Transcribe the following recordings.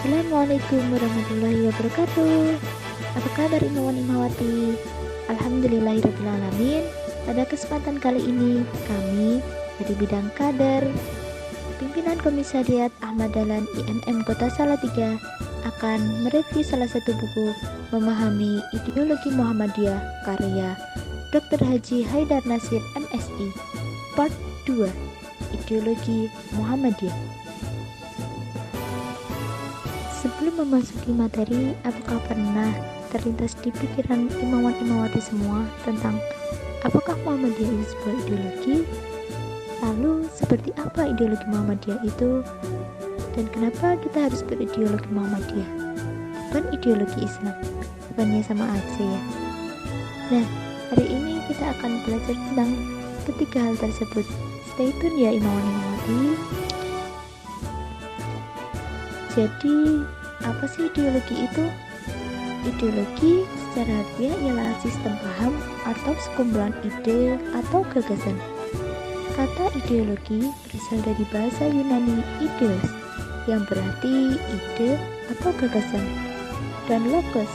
Assalamualaikum warahmatullahi wabarakatuh. Apa kabar Imawan Imawati? Alhamdulillahirrahmanirrahim. Pada kesempatan kali ini kami dari bidang kader Pimpinan Komisariat Ahmad Dahlan IMM Kota Salatiga akan mereview salah satu buku Memahami Ideologi Muhammadiyah karya Dr. Haji Haidar Nasir MSI Part 2 Ideologi Muhammadiyah. Sebelum memasuki materi, apakah pernah terlintas di pikiran Imawan Imawati semua tentang apakah Muhammadiyah itu sebuah ideologi? Lalu, seperti apa ideologi Muhammadiyah itu? Dan kenapa kita harus berideologi Muhammadiyah? Bukan ideologi Islam, bukannya sama aja ya? Nah, hari ini kita akan belajar tentang ketiga hal tersebut. Stay tune ya Imawan Imawati. Jadi, apa sih ideologi itu? Ideologi secara harfiah ialah sistem paham atau sekumpulan ide atau gagasan. Kata ideologi berasal dari bahasa Yunani ideos, yang berarti ide atau gagasan, dan logos,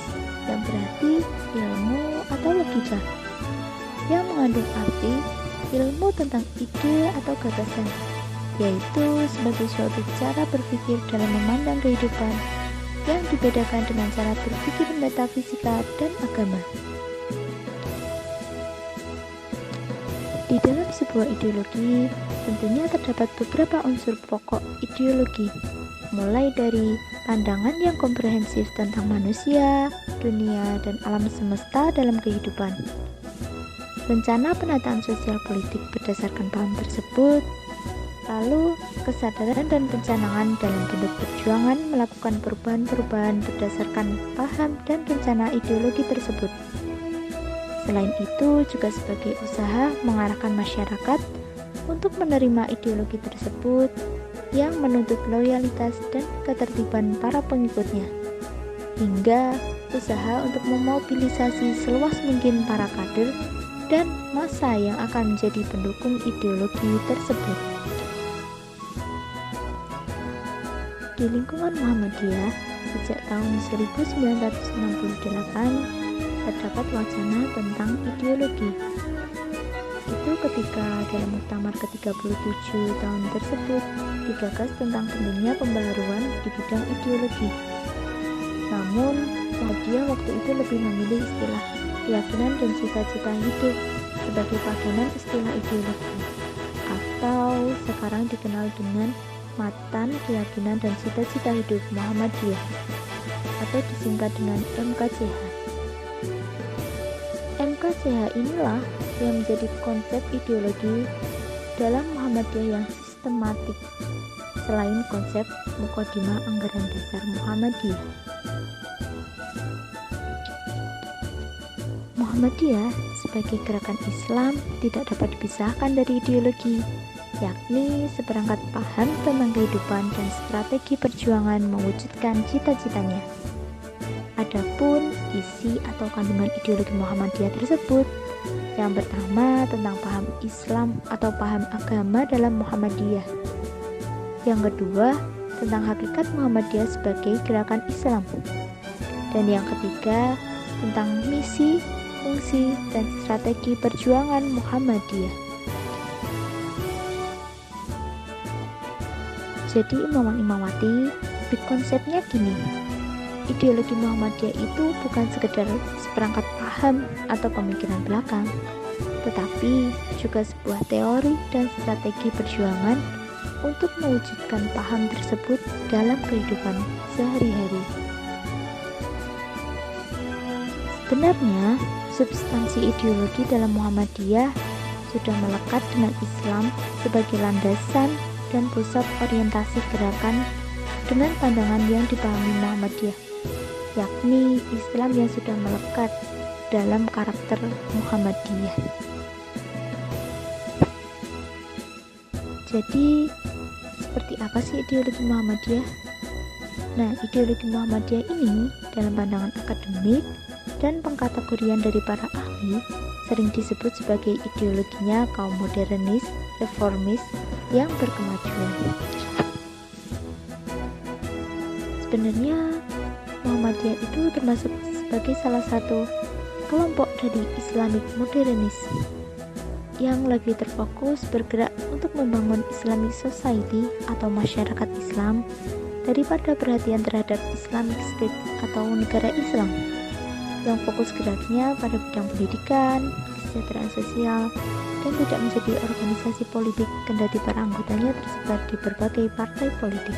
yang berarti ilmu atau logika, yang mengandung arti ilmu tentang ide atau gagasan, yaitu sebagai suatu cara berpikir dalam memandang kehidupan yang dibedakan dengan cara berpikir metafisika dan agama. Di dalam sebuah ideologi, tentunya terdapat beberapa unsur pokok ideologi, mulai dari pandangan yang komprehensif tentang manusia, dunia, dan alam semesta dalam kehidupan, rencana penataan sosial politik berdasarkan paham tersebut, lalu kesadaran dan pencanangan dalam bentuk perjuangan melakukan perubahan-perubahan berdasarkan paham dan rencana ideologi tersebut. Selain itu juga sebagai usaha mengarahkan masyarakat untuk menerima ideologi tersebut yang menuntut loyalitas dan ketertiban para pengikutnya, hingga usaha untuk memobilisasi seluas mungkin para kader dan massa yang akan menjadi pendukung ideologi tersebut. Di lingkungan Muhammadiyah, sejak tahun 1968 terdapat wacana tentang ideologi. Itu ketika dalam Muktamar ke-37 tahun tersebut digagas tentang pentingnya pembaharuan di bidang ideologi. Namun, Muhammadiyah waktu itu lebih memilih istilah keyakinan dan cita-cita hidup sebagai padanan istilah ideologi, atau sekarang dikenal dengan Matan Keyakinan dan Cita-Cita Hidup Muhammadiyah, atau disingkat dengan MKCH. MKCH inilah yang menjadi konsep ideologi dalam Muhammadiyah yang sistematik, selain konsep Muqaddimah Anggaran Dasar Muhammadiyah. Muhammadiyah sebagai gerakan Islam tidak dapat dipisahkan dari ideologi, yakni seperangkat paham tentang kehidupan dan strategi perjuangan mewujudkan cita-citanya. Adapun isi atau kandungan ideologi Muhammadiyah tersebut, yang pertama tentang paham Islam atau paham agama dalam Muhammadiyah. Yang kedua tentang hakikat Muhammadiyah sebagai gerakan Islam. Dan yang ketiga tentang misi, fungsi, dan strategi perjuangan Muhammadiyah. Jadi Imawan Imawati, big konsepnya gini. Ideologi Muhammadiyah itu bukan sekedar seperangkat paham atau pemikiran belakang, tetapi juga sebuah teori dan strategi perjuangan untuk mewujudkan paham tersebut dalam kehidupan sehari-hari. Sebenarnya, substansi ideologi dalam Muhammadiyah sudah melekat dengan Islam sebagai landasan dan pusat orientasi gerakan dengan pandangan yang dipahami Muhammadiyah, yakni Islam yang sudah melekat dalam karakter Muhammadiyah. Jadi, seperti apa sih ideologi Muhammadiyah? Nah, ideologi Muhammadiyah ini dalam pandangan akademik dan pengkategorian dari para ahli sering disebut sebagai ideologinya kaum modernis, reformis yang berkemajuan. Sebenarnya Muhammadiyah itu termasuk sebagai salah satu kelompok dari Islamic modernis yang lagi terfokus bergerak untuk membangun Islamic Society atau masyarakat Islam daripada perhatian terhadap Islamic State atau negara Islam yang fokus geraknya pada bidang pendidikan, kesejahteraan sosial, dan tidak menjadi organisasi politik kendati para anggotanya tersebar di berbagai partai politik.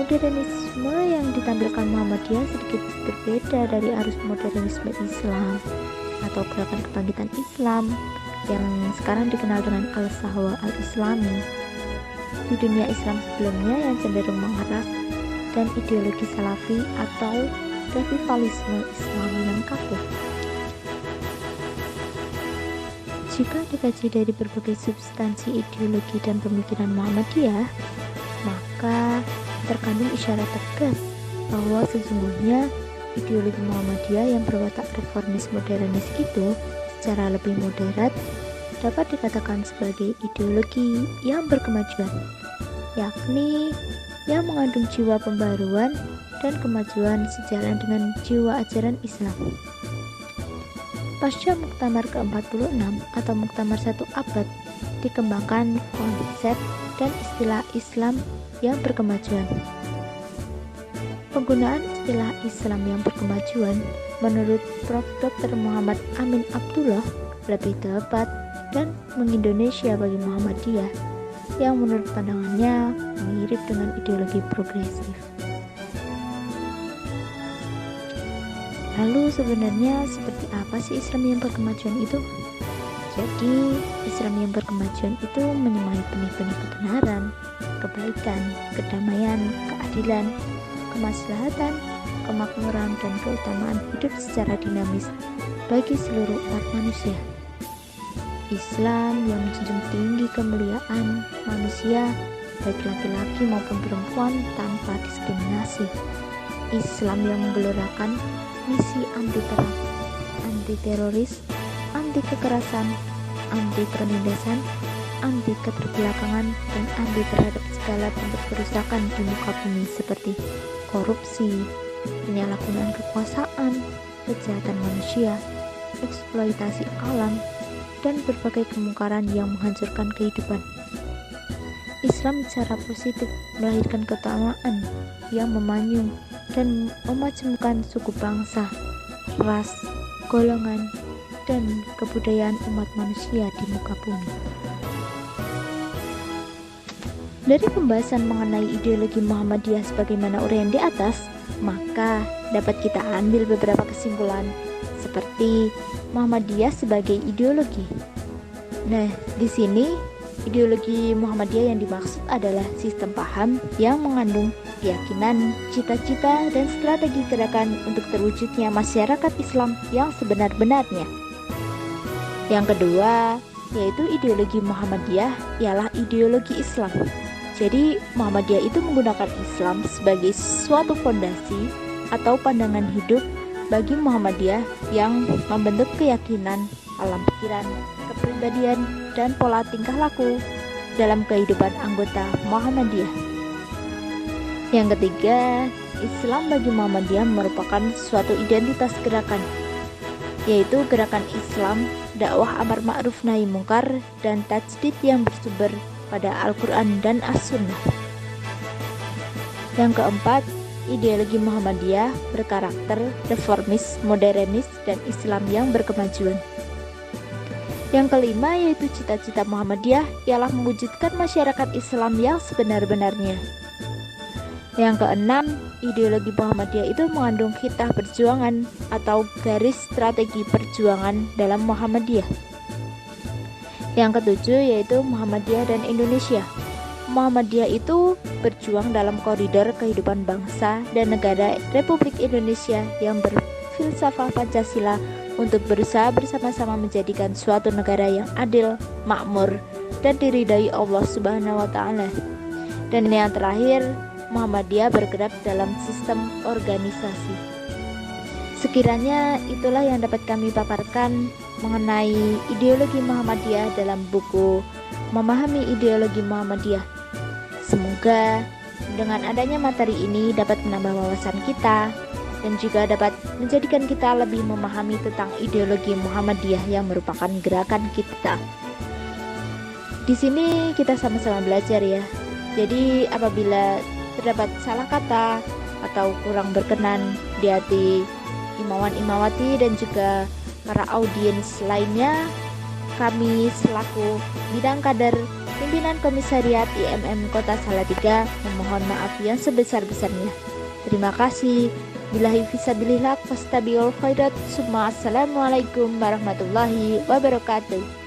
Modernisme yang ditampilkan Muhammadiyah sedikit berbeda dari arus modernisme Islam atau gerakan kebangkitan Islam yang sekarang dikenal dengan Al-Sahwa Al-Islami. Di dunia Islam sebelumnya yang cenderung mengarah dan ideologi Salafi atau revivalisme Islam yang kaku. Jika dikaji dari berbagai substansi ideologi dan pemikiran Muhammadiyah, maka terkandung isyarat tegas bahwa sesungguhnya ideologi Muhammadiyah yang berwatak reformis modernis itu secara lebih moderat dapat dikatakan sebagai ideologi yang berkemajuan, yakni yang mengandung jiwa pembaruan dan kemajuan sejalan dengan jiwa ajaran Islam. Pasca Muktamar ke-46 atau Muktamar 1 abad dikembangkan konsep dan istilah Islam yang berkemajuan. Penggunaan istilah Islam yang berkemajuan menurut Prof. Dr. Muhammad Amin Abdullah lebih tepat dan mengindonesia bagi Muhammadiyah yang menurut pandangannya mirip dengan ideologi progresif. Lalu sebenarnya seperti apa sih Islam yang berkemajuan itu? Jadi Islam yang berkemajuan itu menyemai benih-benih kebenaran, kebaikan, kedamaian, keadilan, kemaslahatan, kemakmuran, dan keutamaan hidup secara dinamis bagi seluruh umat manusia. Islam yang menjunjung tinggi kemuliaan manusia baik laki-laki maupun perempuan tanpa diskriminasi. Islam yang menggelorakan misi anti perang, anti teroris, anti kekerasan, anti penindasan, anti keterbelakangan, dan anti terhadap segala bentuk kerusakan di muka bumi seperti korupsi, penyalahgunaan kekuasaan, kejahatan manusia, eksploitasi alam, dan berbagai kemungkaran yang menghancurkan kehidupan. Islam secara positif melahirkan keutamaan yang memanyung dan memacemkan suku bangsa, ras, golongan, dan kebudayaan umat manusia di muka bumi. Dari pembahasan mengenai ideologi Muhammadiyah sebagaimana uraian di atas, maka dapat kita ambil beberapa kesimpulan seperti Muhammadiyah sebagai ideologi. Nah, di sini ideologi Muhammadiyah yang dimaksud adalah sistem paham yang mengandung keyakinan, cita-cita, dan strategi gerakan untuk terwujudnya masyarakat Islam yang sebenar-benarnya. Yang kedua, yaitu ideologi Muhammadiyah ialah ideologi Islam. Jadi Muhammadiyah itu menggunakan Islam sebagai suatu fondasi atau pandangan hidup bagi Muhammadiyah yang membentuk keyakinan, alam pikiran, kepribadian, dan pola tingkah laku dalam kehidupan anggota Muhammadiyah. Yang ketiga, Islam bagi Muhammadiyah merupakan suatu identitas gerakan, yaitu gerakan Islam, dakwah amar ma'ruf nahi mungkar, dan tajdid yang bersumber pada Al-Quran dan As-Sunnah. Yang keempat, ideologi Muhammadiyah berkarakter reformis, modernis, dan Islam yang berkemajuan. Yang kelima, yaitu cita-cita Muhammadiyah ialah mewujudkan masyarakat Islam yang sebenar-benarnya. Yang keenam, ideologi Muhammadiyah itu mengandung khitah perjuangan atau garis strategi perjuangan dalam Muhammadiyah. Yang ketujuh, yaitu Muhammadiyah dan Indonesia. Muhammadiyah itu berjuang dalam koridor kehidupan bangsa dan negara Republik Indonesia yang berfilsafat Pancasila untuk berusaha bersama-sama menjadikan suatu negara yang adil, makmur, dan diridai Allah Subhanahu wa Ta'ala. Dan yang terakhir, Muhammadiyah bergerak dalam sistem organisasi. Sekiranya itulah yang dapat kami paparkan mengenai ideologi Muhammadiyah dalam buku Memahami Ideologi Muhammadiyah. Semoga Dengan adanya materi ini dapat menambah wawasan kita dan juga dapat menjadikan kita lebih memahami tentang ideologi Muhammadiyah yang merupakan gerakan kita. Di sini kita sama-sama belajar ya. Jadi apabila terdapat salah kata atau kurang berkenan di hati Imawan Imawati dan juga para audiens lainnya, kami selaku bidang kader pimpinan Komisariat IMM Kota Salatiga memohon maaf yang sebesar-besarnya. Terima kasih. Billahi fisabilillah fastabiqul khairat. Assalamualaikum warahmatullahi wabarakatuh.